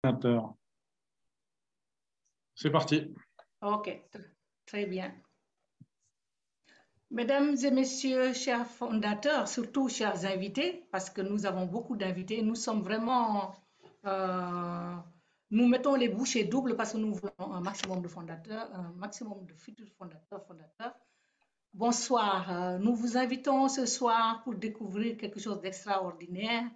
ordinateur. C'est parti. Ok, très bien. Mesdames et messieurs, chers fondateurs, surtout chers invités, parce que nous avons beaucoup d'invités, nous sommes vraiment, nous mettons les bouchées doubles parce que nous voulons un maximum de fondateurs, un maximum de futurs fondateurs. Bonsoir, nous vous invitons ce soir pour découvrir quelque chose d'extraordinaire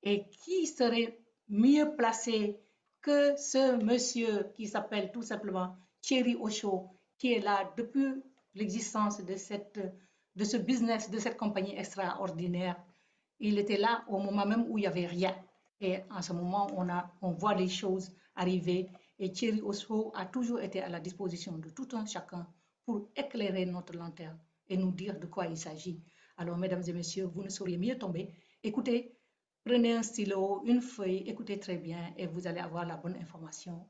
et qui serait mieux placé que ce monsieur qui s'appelle tout simplement Thierry Ocho, qui est là depuis l'existence de ce business, de cette compagnie extraordinaire. Il était là au moment même où il n'y avait rien. Et en ce moment, on voit les choses arriver. Et Thierry Ocho a toujours été à la disposition de tout un chacun pour éclairer notre lanterne et nous dire de quoi il s'agit. Alors, mesdames et messieurs, vous ne sauriez mieux tomber. Écoutez, prenez un stylo, une feuille, écoutez très bien et vous allez avoir la bonne information.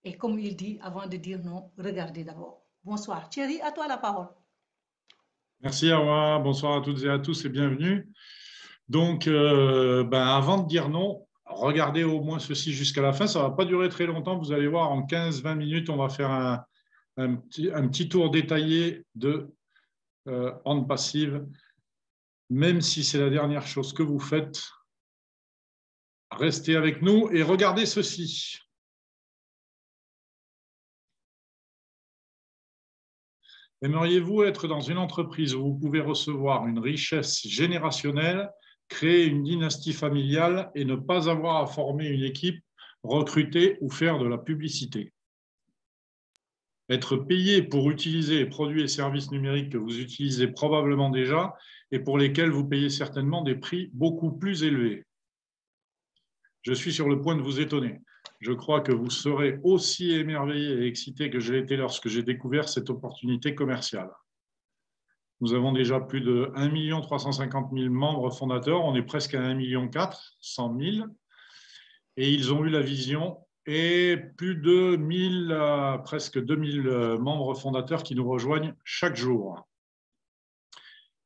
Et comme il dit, avant de dire non, regardez d'abord. Bonsoir. Thierry, à toi la parole. Merci Awa, bonsoir à toutes et à tous et bienvenue. Donc, avant de dire non, regardez au moins ceci jusqu'à la fin. Ça ne va pas durer très longtemps. Vous allez voir, en 15-20 minutes, on va faire un petit tour détaillé de Hand Passive. Même si c'est la dernière chose que vous faites, restez avec nous et regardez ceci. Aimeriez-vous être dans une entreprise où vous pouvez recevoir une richesse générationnelle, créer une dynastie familiale et ne pas avoir à former une équipe, recruter ou faire de la publicité? Être payé pour utiliser les produits et services numériques que vous utilisez probablement déjà et pour lesquels vous payez certainement des prix beaucoup plus élevés. Je suis sur le point de vous étonner. Je crois que vous serez aussi émerveillé et excité que je l'ai été lorsque j'ai découvert cette opportunité commerciale. Nous avons déjà plus de 1 350 000 membres fondateurs. On est presque à 1 400 000. Et ils ont eu la vision et plus de presque 2000 membres fondateurs qui nous rejoignent chaque jour.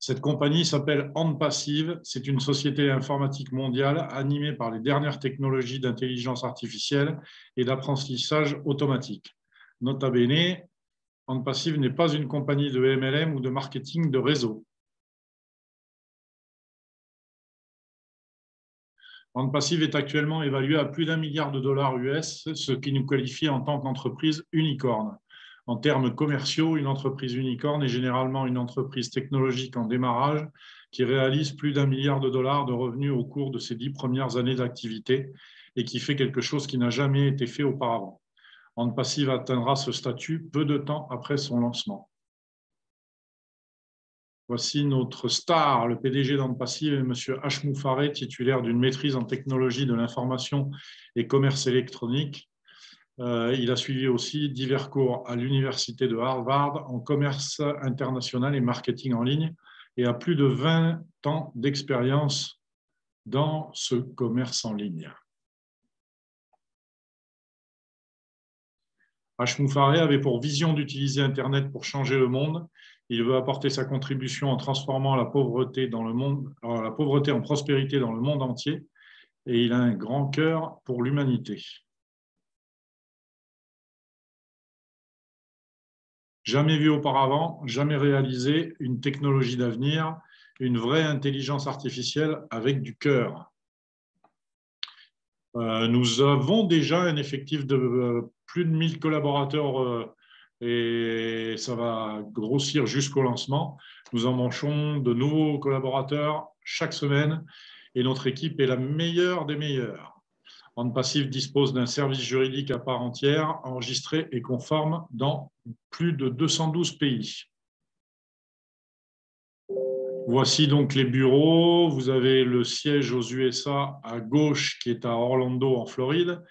Cette compagnie s'appelle Hand Passive. C'est une société informatique mondiale animée par les dernières technologies d'intelligence artificielle et d'apprentissage automatique. Nota bene, Hand Passive n'est pas une compagnie de MLM ou de marketing de réseau. Hand Passive est actuellement évaluée à plus d'1 milliard de dollars US, ce qui nous qualifie en tant qu'entreprise unicorne. En termes commerciaux, une entreprise unicorne est généralement une entreprise technologique en démarrage qui réalise plus d'1 milliard de dollars de revenus au cours de ses 10 premières années d'activité et qui fait quelque chose qui n'a jamais été fait auparavant. Hand Passive atteindra ce statut peu de temps après son lancement. Voici notre star, le PDG d'Hand Passive, M. Hashmou Fareh, titulaire d'une maîtrise en technologie de l'information et commerce électronique. Il a suivi aussi divers cours à l'université de Harvard en commerce international et marketing en ligne et a plus de 20 ans d'expérience dans ce commerce en ligne. Hashmou Fareh avait pour vision d'utiliser Internet pour changer le monde. Il veut apporter sa contribution en transformant la pauvreté en prospérité dans le monde entier et il a un grand cœur pour l'humanité. Jamais vu auparavant, jamais réalisé, une technologie d'avenir, une vraie intelligence artificielle avec du cœur. Nous avons déjà un effectif de plus de 1000 collaborateurs et ça va grossir jusqu'au lancement. Nous embauchons de nouveaux collaborateurs chaque semaine et notre équipe est la meilleure des meilleures. Hand Passive dispose d'un service juridique à part entière, enregistré et conforme dans plus de 212 pays. Voici donc les bureaux. Vous avez le siège aux USA à gauche qui est à Orlando en Floride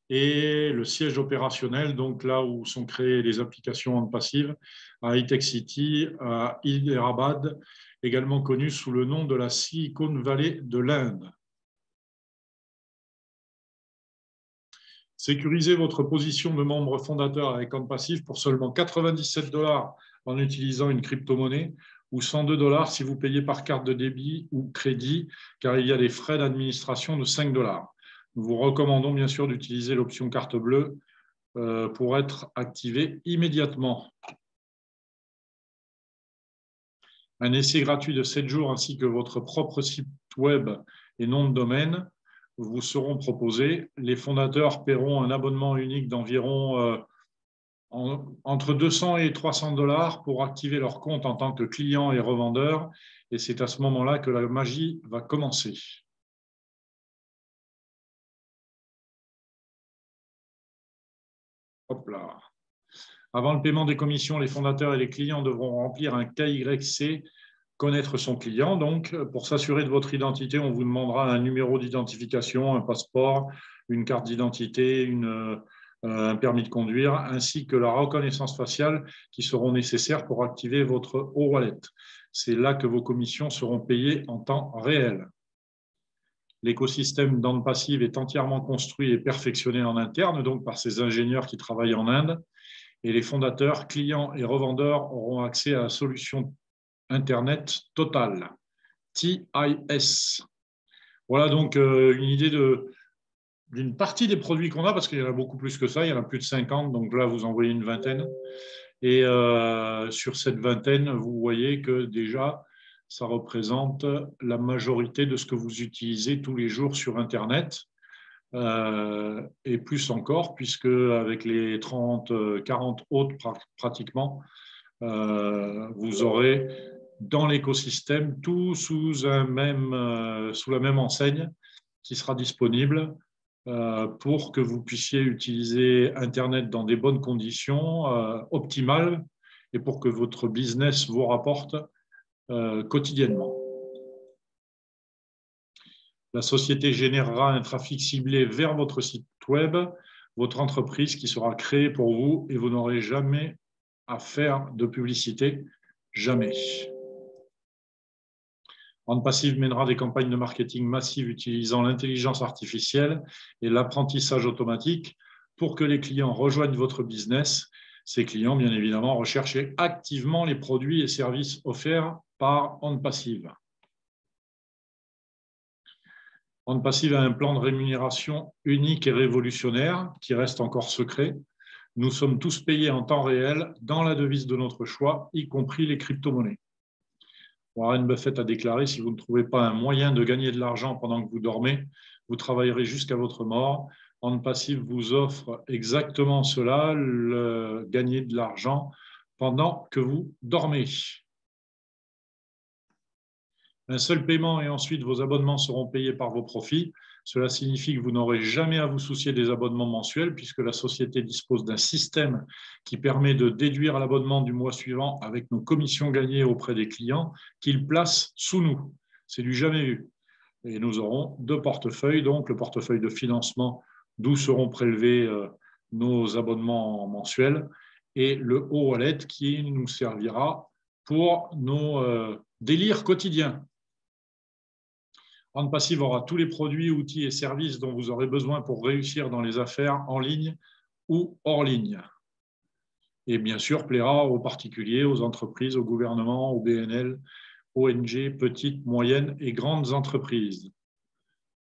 et le siège opérationnel, donc là où sont créées les applications Hand Passive, à High-Tech City, à Hyderabad, également connu sous le nom de la Silicon Valley de l'Inde. Sécurisez votre position de membre fondateur avec Hand Passive pour seulement 97 $ en utilisant une crypto-monnaie ou 102 $ si vous payez par carte de débit ou crédit, car il y a des frais d'administration de 5 $. Nous vous recommandons bien sûr d'utiliser l'option carte bleue pour être activé immédiatement. Un essai gratuit de 7 jours ainsi que votre propre site web et nom de domaine vous seront proposés. Les fondateurs paieront un abonnement unique d'environ entre 200 et 300 $ pour activer leur compte en tant que client et revendeur. Et c'est à ce moment-là que la magie va commencer. Hop là. Avant le paiement des commissions, les fondateurs et les clients devront remplir un KYC, connaître son client. Donc, pour s'assurer de votre identité, on vous demandera un numéro d'identification, un passeport, une carte d'identité, un permis de conduire, ainsi que la reconnaissance faciale qui seront nécessaires pour activer votre e-wallet. C'est là que vos commissions seront payées en temps réel. L'écosystème d'Ant Passive est entièrement construit et perfectionné en interne, donc par ces ingénieurs qui travaillent en Inde. Et les fondateurs, clients et revendeurs auront accès à la solution Internet totale, TIS. Voilà donc une idée d'une partie des produits qu'on a, parce qu'il y en a beaucoup plus que ça, il y en a plus de 50, donc là vous en voyez une vingtaine. Et sur cette vingtaine, vous voyez que déjà, ça représente la majorité de ce que vous utilisez tous les jours sur Internet. Et plus encore, puisque avec les 30, 40 autres pratiquement, vous aurez dans l'écosystème tout sous la même enseigne qui sera disponible pour que vous puissiez utiliser Internet dans des bonnes conditions optimales et pour que votre business vous rapporte quotidiennement. La société générera un trafic ciblé vers votre site web, votre entreprise qui sera créée pour vous et vous n'aurez jamais à faire de publicité, jamais. Ant Passive mènera des campagnes de marketing massives utilisant l'intelligence artificielle et l'apprentissage automatique pour que les clients rejoignent votre business. Ces clients, bien évidemment, recherchent activement les produits et services offerts par Ant Passive. Ant Passive a un plan de rémunération unique et révolutionnaire qui reste encore secret. Nous sommes tous payés en temps réel dans la devise de notre choix, y compris les crypto-monnaies. Warren Buffett a déclaré « Si vous ne trouvez pas un moyen de gagner de l'argent pendant que vous dormez, vous travaillerez jusqu'à votre mort. » Ant Passive vous offre exactement cela, gagner de l'argent pendant que vous dormez. Un seul paiement et ensuite vos abonnements seront payés par vos profits. Cela signifie que vous n'aurez jamais à vous soucier des abonnements mensuels puisque la société dispose d'un système qui permet de déduire l'abonnement du mois suivant avec nos commissions gagnées auprès des clients qu'ils placent sous nous. C'est du jamais vu. Et nous aurons 2 portefeuilles, donc le portefeuille de financement d'où seront prélevés nos abonnements mensuels et le e-wallet qui nous servira pour nos délires quotidiens. Ant Passive aura tous les produits, outils et services dont vous aurez besoin pour réussir dans les affaires en ligne ou hors ligne. Et bien sûr, plaira aux particuliers, aux entreprises, au gouvernement, au BNL, ONG, petites, moyennes et grandes entreprises.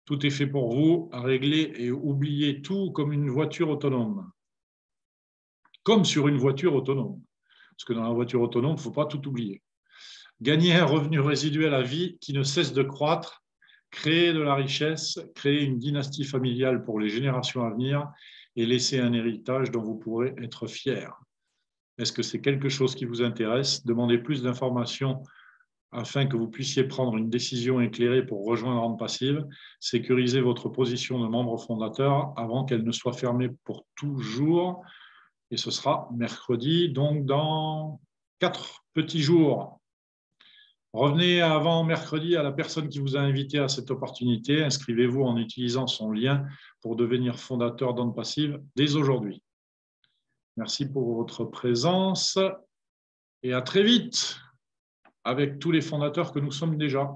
Tout est fait pour vous, à régler et oublier tout comme une voiture autonome. Comme sur une voiture autonome. Parce que dans la voiture autonome, il ne faut pas tout oublier. Gagner un revenu résiduel à vie qui ne cesse de croître, créer de la richesse, créer une dynastie familiale pour les générations à venir et laisser un héritage dont vous pourrez être fier. Est-ce que c'est quelque chose qui vous intéresse? Demandez plus d'informations afin que vous puissiez prendre une décision éclairée pour rejoindre Ant Passive. Sécurisez votre position de membre fondateur avant qu'elle ne soit fermée pour toujours. Et ce sera mercredi, donc dans 4 petits jours. Revenez avant mercredi à la personne qui vous a invité à cette opportunité. Inscrivez-vous en utilisant son lien pour devenir fondateur d'Ant Passive dès aujourd'hui. Merci pour votre présence et à très vite avec tous les fondateurs que nous sommes déjà.